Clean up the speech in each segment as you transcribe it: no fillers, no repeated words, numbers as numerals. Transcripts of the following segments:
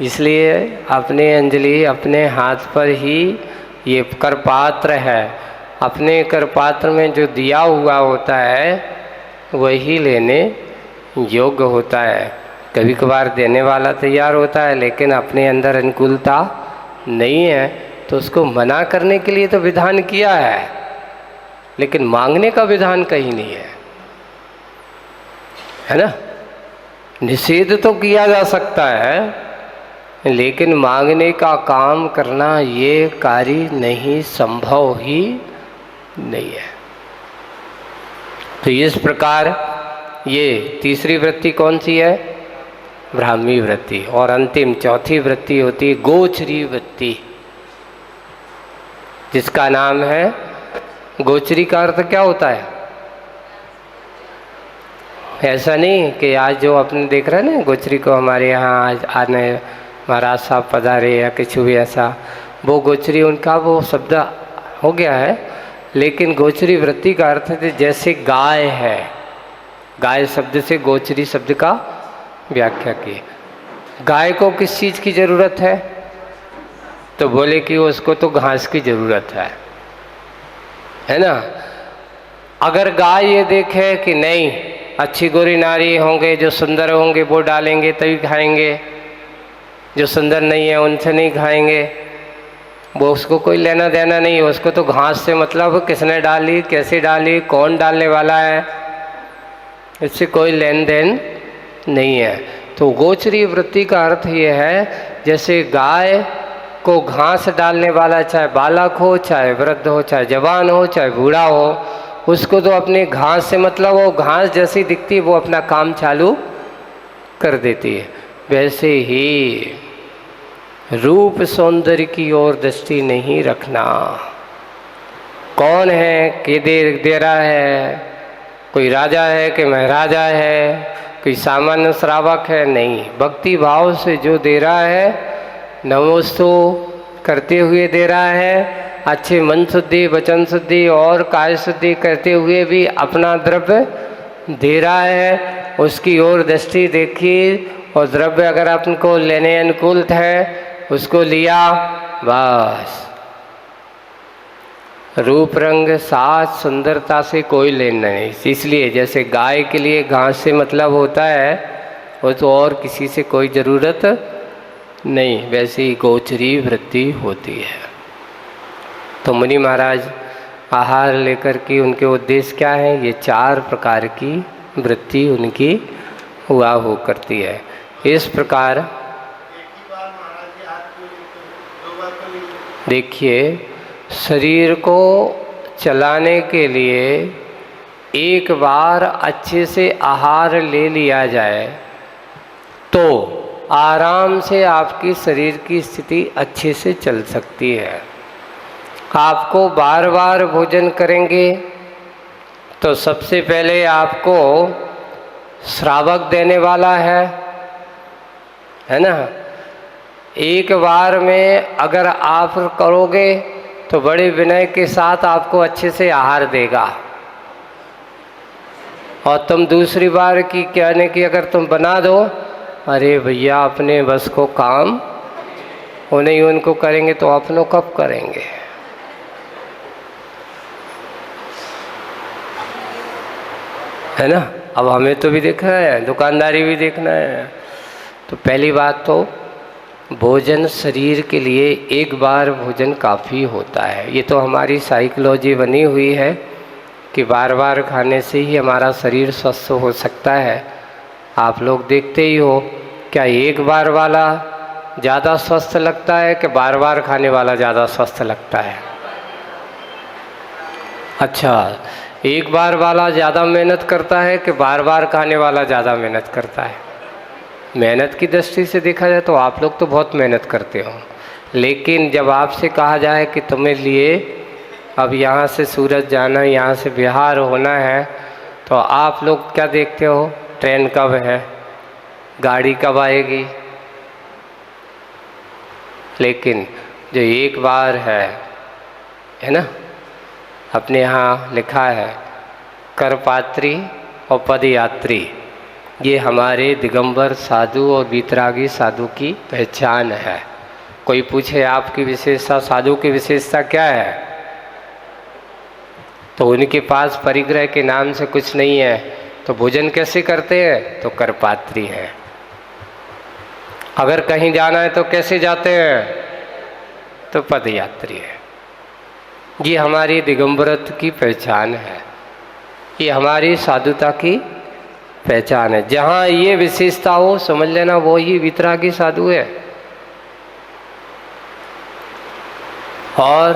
इसलिए अपने अंजलि अपने हाथ पर ही ये करपात्र है, अपने करपात्र में जो दिया हुआ होता है वही लेने योग्य होता है। कभी कभार देने वाला तैयार होता है लेकिन अपने अंदर अनुकूलता नहीं है तो उसको मना करने के लिए तो विधान किया है, लेकिन मांगने का विधान कहीं नहीं है ना। निषेध तो किया जा सकता है लेकिन मांगने का काम करना ये कार्य नहीं, संभव ही नहीं है। तो इस प्रकार ये तीसरी वृत्ति कौन सी है? ब्राह्मी वृत्ति। और अंतिम चौथी वृत्ति होती है गोचरी वृत्ति, जिसका नाम है गोचरी। का अर्थ क्या होता है? ऐसा नहीं कि आज जो अपने देख रहे हैं ना गोचरी को, हमारे यहाँ आज आने महाराज साहब पधारे या कुछ भी ऐसा, वो गोचरी उनका वो शब्द हो गया है। लेकिन गोचरी वृत्ति का अर्थ है जैसे गाय है, गाय शब्द से गोचरी शब्द का व्याख्या की। गाय को किस चीज़ की ज़रूरत है? तो बोले कि उसको तो घास की ज़रूरत है ना। अगर गाय ये देखे कि नहीं अच्छी गोरी नारी होंगे, जो सुंदर होंगे वो डालेंगे तभी खाएंगे, जो सुंदर नहीं है उनसे नहीं खाएंगे, वो उसको कोई लेना देना नहीं है। उसको तो घास से मतलब किसने डाली, कैसे डाली, कौन डालने वाला है, इससे कोई लेन देन नहीं है। तो गोचरी वृत्ति का अर्थ ये है जैसे गाय को घास डालने वाला, चाहे बालक हो, चाहे वृद्ध हो, चाहे जवान हो, चाहे बूढ़ा हो, उसको तो अपने घास से मतलब वो घास जैसी दिखती है वो अपना काम चालू कर देती है। वैसे ही रूप सौंदर्य की ओर दृष्टि नहीं रखना। कौन है कि दे रहा है, कोई राजा है कि महाराजा है, कोई सामान्य श्रावक है, नहीं। भक्ति भाव से जो दे रहा है, नमोस्तु करते हुए दे रहा है, अच्छे मन शुद्धि, वचन शुद्धि और काय शुद्धि करते हुए भी अपना द्रव्य दे रहा है, उसकी ओर दृष्टि देखिए। और द्रव्य अगर आपको लेने अनुकूल है उसको लिया, बस। रूप रंग साज सुंदरता से कोई लेना नहीं। इसलिए जैसे गाय के लिए घास से मतलब होता है वो तो और किसी से कोई ज़रूरत नहीं, वैसे ही गोचरी वृत्ति होती है। तो मुनि महाराज आहार लेकर के उनके उद्देश्य क्या है? ये 4 प्रकार की वृत्ति उनकी हुआ हो करती है। इस प्रकार देखिए, शरीर को चलाने के लिए एक बार अच्छे से आहार ले लिया जाए तो आराम से आपकी शरीर की स्थिति अच्छे से चल सकती है। आपको बार बार भोजन करेंगे तो सबसे पहले आपको श्रावक देने वाला है ना। एक बार में अगर आप करोगे तो बड़े विनय के साथ आपको अच्छे से आहार देगा, और तुम दूसरी बार की कहने की अगर तुम बना दो, अरे भैया अपने बस को काम वो नहीं, उनको करेंगे तो अपनों कब करेंगे, है ना। अब हमें तो भी देखना है, दुकानदारी भी देखना है। तो पहली बात तो भोजन शरीर के लिए एक बार भोजन काफ़ी होता है। ये तो हमारी साइकोलॉजी बनी हुई है कि बार बार खाने से ही हमारा शरीर स्वस्थ हो सकता है। आप लोग देखते ही हो, क्या एक बार वाला ज़्यादा स्वस्थ लगता है कि बार बार खाने वाला ज़्यादा स्वस्थ लगता है? अच्छा, एक बार वाला ज़्यादा मेहनत करता है कि बार बार खाने वाला ज़्यादा मेहनत करता है? मेहनत की दृष्टि से देखा जाए तो आप लोग तो बहुत मेहनत करते हो, लेकिन जब आपसे कहा जाए कि तुम्हें लिए अब यहाँ से सूरत जाना, यहाँ से बिहार होना है, तो आप लोग क्या देखते हो? ट्रेन कब है, गाड़ी कब आएगी। लेकिन जो एक बार है ना, अपने यहाँ लिखा है करपात्री और पदयात्री, ये हमारे दिगंबर साधु और वीतरागी साधु की पहचान है। कोई पूछे आपकी विशेषता, साधु की विशेषता क्या है, तो उनके पास परिग्रह के नाम से कुछ नहीं है। तो भोजन कैसे करते हैं, तो करपात्री हैं। अगर कहीं जाना है तो कैसे जाते हैं, तो पदयात्री है। ये हमारी दिगंबरत्व की पहचान है, ये हमारी साधुता की पहचान है। जहाँ ये विशेषता हो समझ लेना वो ही वितरागी साधु है। और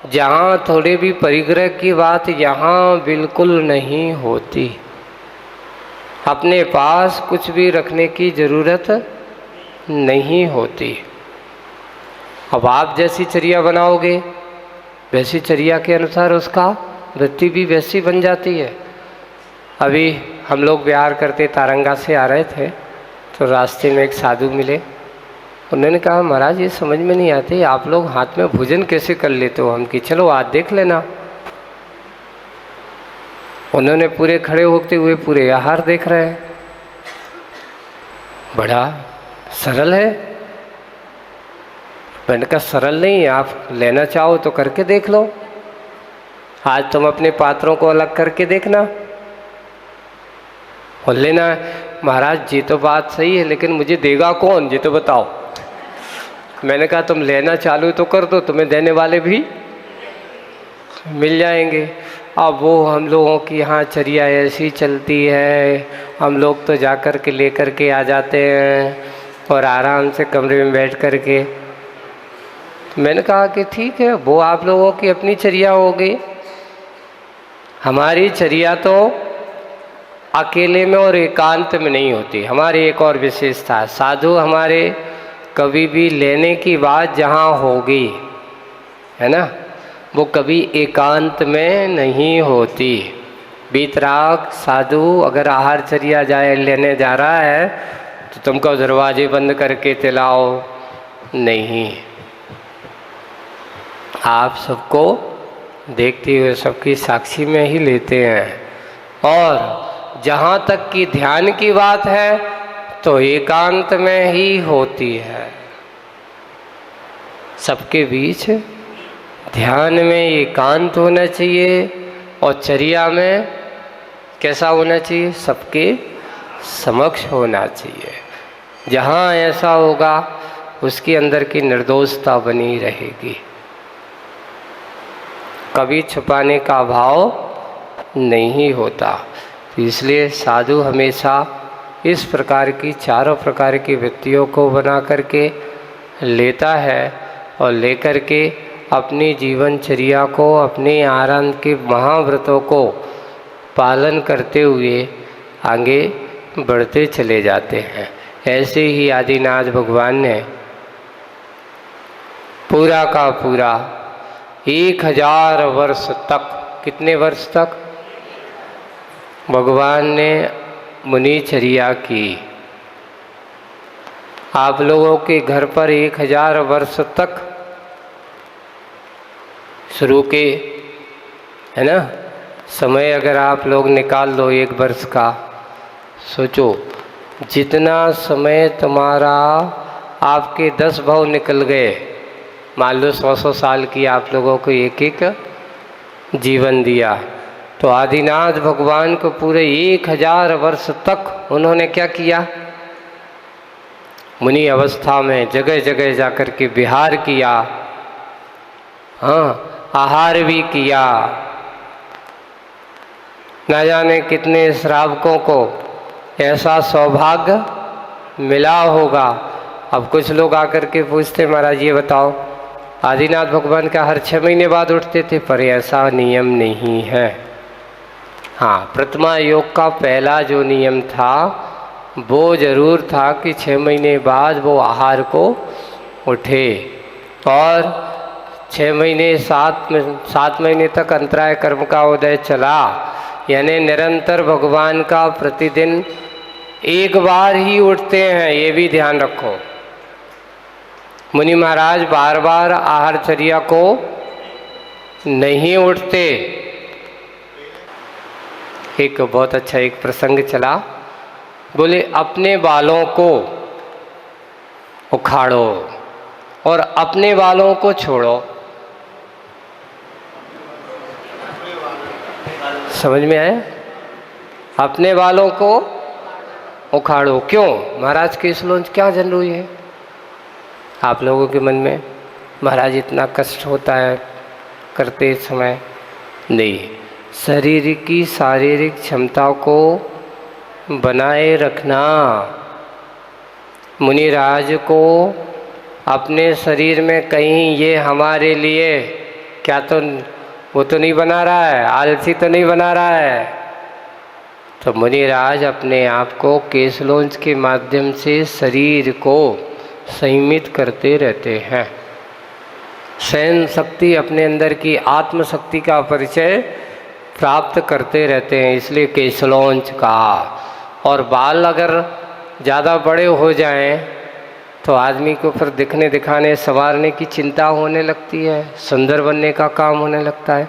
जहाँ थोड़े भी परिग्रह की बात यहाँ बिल्कुल नहीं होती। अपने पास कुछ भी रखने की ज़रूरत नहीं होती। अब आप जैसी चर्या बनाओगे वैसी चर्या के अनुसार उसका वृत्ति भी वैसी बन जाती है। अभी हम लोग बिहार करते तारंगा से आ रहे थे तो रास्ते में एक साधु मिले। उन्होंने कहा महाराज ये समझ में नहीं आती आप लोग हाथ में भोजन कैसे कर लेते हो। हम कि चलो आज देख लेना। उन्होंने पूरे खड़े होते हुए पूरे आहार देख रहे हैं। बड़ा सरल है। मैंने कहा सरल नहीं, आप लेना चाहो तो करके देख लो। आज तुम अपने पात्रों को अलग करके देखना और लेना। महाराज जी तो बात सही है लेकिन मुझे देगा कौन, ये तो बताओ। मैंने कहा तुम लेना चालू तो कर दो, तुम्हें देने वाले भी मिल जाएंगे। अब वो हम लोगों की यहाँ चर्या ऐसी चलती है, हम लोग तो जा कर के लेकर के आ जाते हैं और आराम से कमरे में बैठ कर के। मैंने कहा कि ठीक है वो आप लोगों की अपनी चर्या होगी, हमारी चर्या तो अकेले में और एकांत में नहीं होती। हमारी एक और विशेषता है, साधु हमारे कभी भी लेने की बात जहाँ होगी है ना, वो कभी एकांत में नहीं होती। वीतराग साधु अगर आहारचर्या जाए लेने जा रहा है तो तुमको दरवाजे बंद करके तिलाओ नहीं, आप सबको देखते हुए सबकी साक्षी में ही लेते हैं। और जहाँ तक कि ध्यान की बात है तो एकांत में ही होती है। सबके बीच ध्यान में एकांत होना चाहिए और चर्या में कैसा होना चाहिए, सबके समक्ष होना चाहिए। जहाँ ऐसा होगा उसके अंदर की निर्दोषता बनी रहेगी, कभी छुपाने का भाव नहीं होता। तो इसलिए साधु हमेशा इस प्रकार की चारों प्रकार की वृत्तियों को बना करके लेता है और लेकर के अपनी जीवनचर्या को, अपने आनंद के महाव्रतों को पालन करते हुए आगे बढ़ते चले जाते हैं। ऐसे ही आदिनाथ भगवान ने पूरा का पूरा 1000 वर्ष तक, कितने वर्ष तक भगवान ने मुनिचर्या की। आप लोगों के घर पर 1000 वर्ष तक शुरू के है ना समय अगर आप लोग निकाल लो 1 वर्ष का, सोचो जितना समय तुम्हारा आपके 10 भाव निकल गए, मान लो 100 साल की आप लोगों को एक एक जीवन दिया, तो आदिनाथ भगवान को पूरे 1000 वर्ष तक उन्होंने क्या किया, मुनि अवस्था में जगह जगह जाकर के विहार किया, हाँ आहार भी किया। न जाने कितने श्रावकों को ऐसा सौभाग्य मिला होगा। अब कुछ लोग आकर के पूछते महाराज ये बताओ, आदिनाथ भगवान का हर 6 महीने बाद उठते थे, पर ऐसा नियम नहीं है। हाँ, प्रथमा योग का पहला जो नियम था वो जरूर था कि 6 महीने बाद वो आहार को उठे, और 6 महीने 7 महीने तक अंतराय कर्म का उदय चला, यानी निरंतर भगवान का प्रतिदिन 1 बार ही उठते हैं, ये भी ध्यान रखो। मुनि महाराज बार बार आहारचर्या को नहीं उठते। एक बहुत अच्छा एक प्रसंग चला, बोले अपने बालों को उखाड़ो और अपने बालों को छोड़ो। समझ में आया? अपने बालों को उखाड़ो। क्यों महाराज केसलोंच क्या जरूरी है आप लोगों के मन में? महाराज इतना कष्ट होता है करते समय? नहीं, शरीर की शारीरिक क्षमता को बनाए रखना। मुनिराज को अपने शरीर में कहीं ये हमारे लिए क्या तो वो तो नहीं बना रहा है, आलसी तो नहीं बना रहा है। तो मुनिराज अपने आप को केसलोंच के माध्यम से शरीर को संयमित करते रहते हैं। सहन शक्ति, अपने अंदर की आत्म शक्ति का परिचय प्राप्त करते रहते हैं, इसलिए केसलोंच का। और बाल अगर ज़्यादा बड़े हो जाएं तो आदमी को फिर दिखने दिखाने संवारने की चिंता होने लगती है, सुंदर बनने का काम होने लगता है।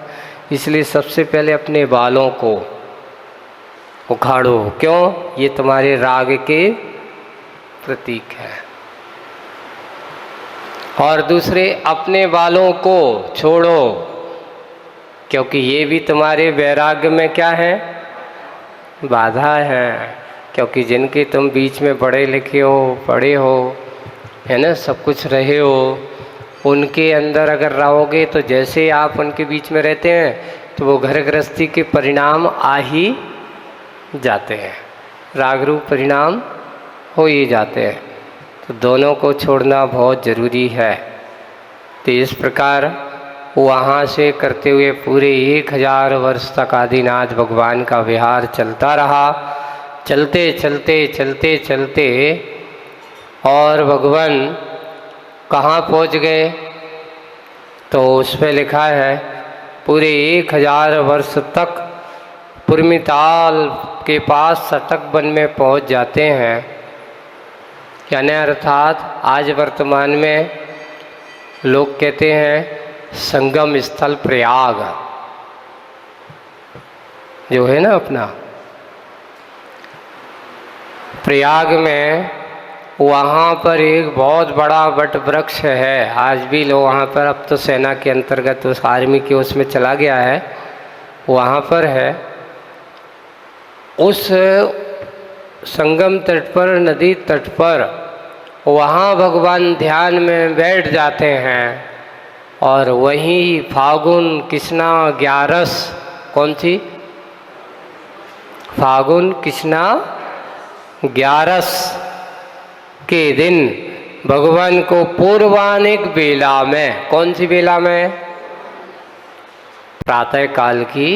इसलिए सबसे पहले अपने बालों को उखाड़ो। क्यों? ये तुम्हारे राग के प्रतीक है। और दूसरे, अपने बालों को छोड़ो, क्योंकि ये भी तुम्हारे वैराग्य में क्या है? बाधा है। क्योंकि जिनके तुम बीच में पढ़े लिखे हो, पढ़े हो, है ना, सब कुछ रहे हो, उनके अंदर अगर रहोगे तो जैसे आप उनके बीच में रहते हैं तो वो घर गृहस्थी के परिणाम आ ही जाते हैं, राग रूप परिणाम हो ही जाते हैं। तो दोनों को छोड़ना बहुत ज़रूरी है। तो इस प्रकार वहाँ से करते हुए पूरे 1000 वर्ष तक आदिनाथ भगवान का विहार चलता रहा। चलते चलते चलते चलते और भगवान कहाँ पहुँच गए? तो उस पर लिखा है पूरे 1000 वर्ष तक पुरमिताल के पास सटक वन में पहुँच जाते हैं। यानी अर्थात आज वर्तमान में लोग कहते हैं संगम स्थल प्रयाग जो है ना अपना, प्रयाग में वहाँ पर एक बहुत बड़ा वट वृक्ष है। आज भी लोग वहाँ पर, अब तो सेना के अंतर्गत उस आर्मी के उसमें चला गया है, वहाँ पर है। उस संगम तट पर, नदी तट पर, वहाँ भगवान ध्यान में बैठ जाते हैं। और वहीं फागुन कृष्णा 11, कौन सी? फागुन कृष्णा 11 के दिन भगवान को पूर्वानिक बेला में, कौन सी बेला में? प्रातः काल की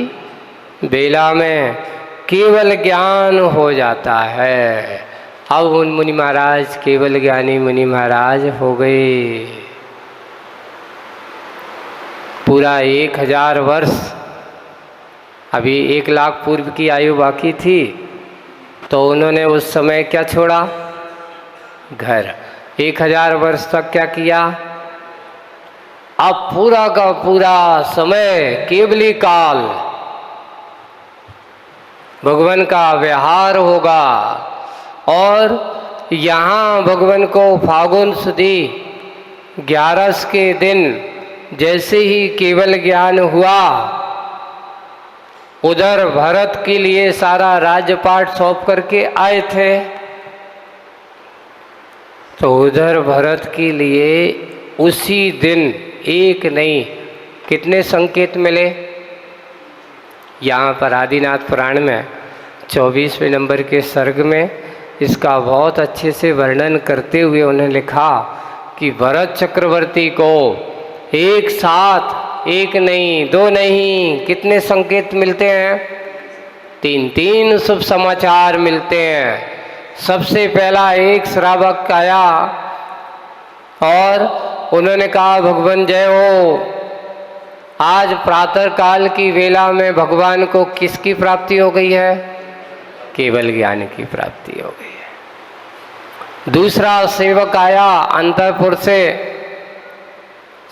बेला में केवल ज्ञान हो जाता है। अब उन मुनि महाराज केवल ज्ञानी मुनि महाराज हो गए। पूरा 1000 वर्ष, अभी 1 लाख पूर्व की आयु बाकी थी, तो उन्होंने उस समय क्या छोड़ा? घर। 1000 वर्ष तक क्या किया? अब पूरा का पूरा समय केवली काल भगवान का व्यवहार होगा। और यहाँ भगवान को फागुन सुदी 11 के दिन जैसे ही केवल ज्ञान हुआ, उधर भरत के लिए सारा राज्यपाठ सौंप करके आए थे। तो उधर भरत के लिए उसी दिन एक नहीं कितने संकेत मिले? यहाँ पर आदिनाथ पुराण में 24वें नंबर के सर्ग में इसका बहुत अच्छे से वर्णन करते हुए उन्हें लिखा कि भरत चक्रवर्ती को एक साथ, एक नहीं, 2 नहीं, कितने संकेत मिलते हैं? 3 शुभ समाचार मिलते हैं। सबसे पहला एक श्रावक आया और उन्होंने कहा भगवान जय हो, आज प्रातः काल की वेला में भगवान को किसकी प्राप्ति हो गई है? केवल ज्ञान की प्राप्ति हो गई है। दूसरा सेवक आया अंतपुर से,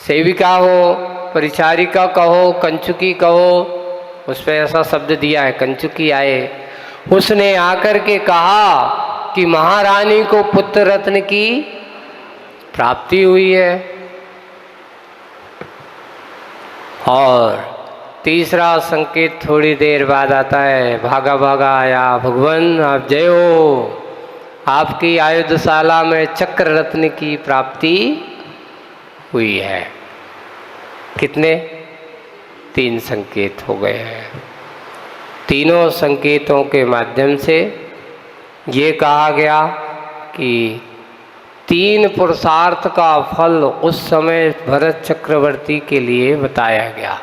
सेविका हो, परिचारिका कहो, कंचुकी कहो, उस पर ऐसा शब्द दिया है, कंचुकी आए। उसने आकर के कहा कि महारानी को पुत्र रत्न की प्राप्ति हुई है। और तीसरा संकेत थोड़ी देर बाद आता है, भागा भागा आया, भगवान आप जय हो, आपकी आयुधशाला में चक्र रत्न की प्राप्ति हुई है। कितने? 3 संकेत हो गए हैं। तीनों संकेतों के माध्यम से ये कहा गया कि 3 पुरुषार्थ का फल उस समय भरत चक्रवर्ती के लिए बताया गया।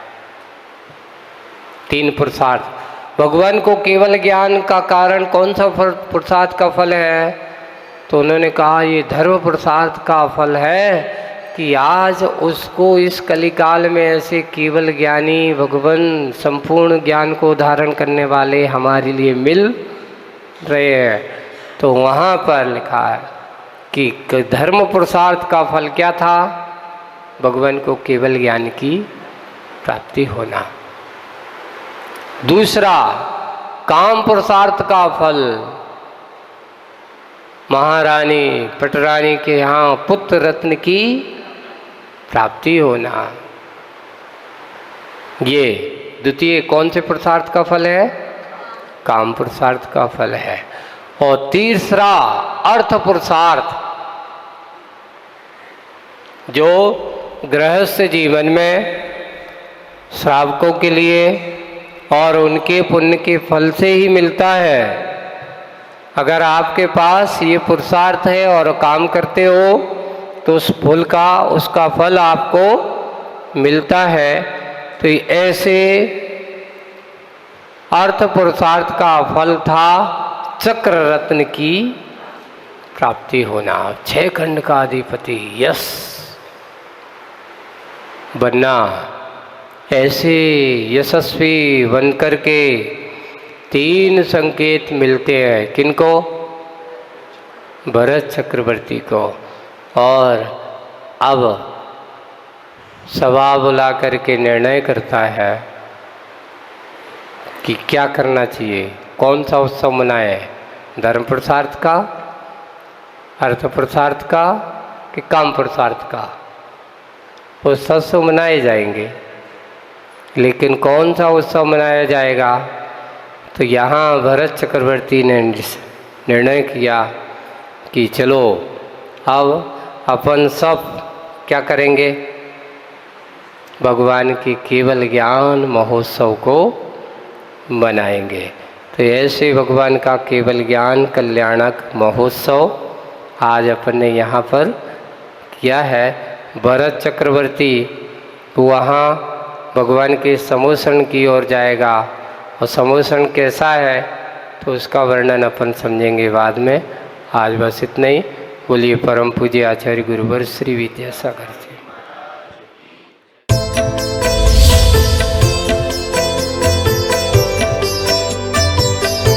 3 पुरुषार्थ। भगवान को केवल ज्ञान का कारण कौन सा पुरुषार्थ का फल है? तो उन्होंने कहा ये धर्म पुरुषार्थ का फल है कि आज उसको इस कलिकाल में ऐसे केवल ज्ञानी भगवान संपूर्ण ज्ञान को धारण करने वाले हमारे लिए मिल रहे हैं। तो वहाँ पर लिखा है कि धर्म पुरुषार्थ का फल क्या था? भगवान को केवल ज्ञान की प्राप्ति होना। दूसरा, काम पुरुषार्थ का फल महारानी पटरानी के यहाँ पुत्र रत्न की प्राप्ति होना। ये द्वितीय कौन से पुरुषार्थ का फल है? काम पुरुषार्थ का फल है। और तीसरा अर्थ पुरुषार्थ, जो गृहस्थ जीवन में श्रावकों के लिए और उनके पुण्य के फल से ही मिलता है। अगर आपके पास ये पुरुषार्थ है और काम करते हो तो उस फल का, उसका फल आपको मिलता है। तो ऐसे अर्थ पुरुषार्थ का फल था चक्र रत्न की प्राप्ति होना। 6 खंड का अधिपति यश बनना। ऐसे यशस्वी बनकर के 3 संकेत मिलते हैं। किनको? भरत चक्रवर्ती को। और अब सभा बुला करके निर्णय करता है कि क्या करना चाहिए, कौन सा उत्सव मनाए, धर्म पुरुषार्थ का, अर्थ पुरुषार्थ का कि काम पुरुषार्थ का। उत्सव मनाए जाएंगे, लेकिन कौन सा उत्सव मनाया जाएगा? तो यहाँ भरत चक्रवर्ती ने निर्णय किया कि चलो अब अपन सब क्या करेंगे, भगवान की केवल ज्ञान महोत्सव को मनाएंगे। तो ऐसे भगवान का केवल ज्ञान कल्याणक महोत्सव आज अपन ने यहाँ पर किया है। भरत चक्रवर्ती वहाँ भगवान के समोषण की ओर जाएगा, और समोषण कैसा है तो उसका वर्णन अपन समझेंगे बाद में। आज बस इतना ही। बोलिए परम पूज्य आचार्य गुरुवर श्री विद्यासागर जी।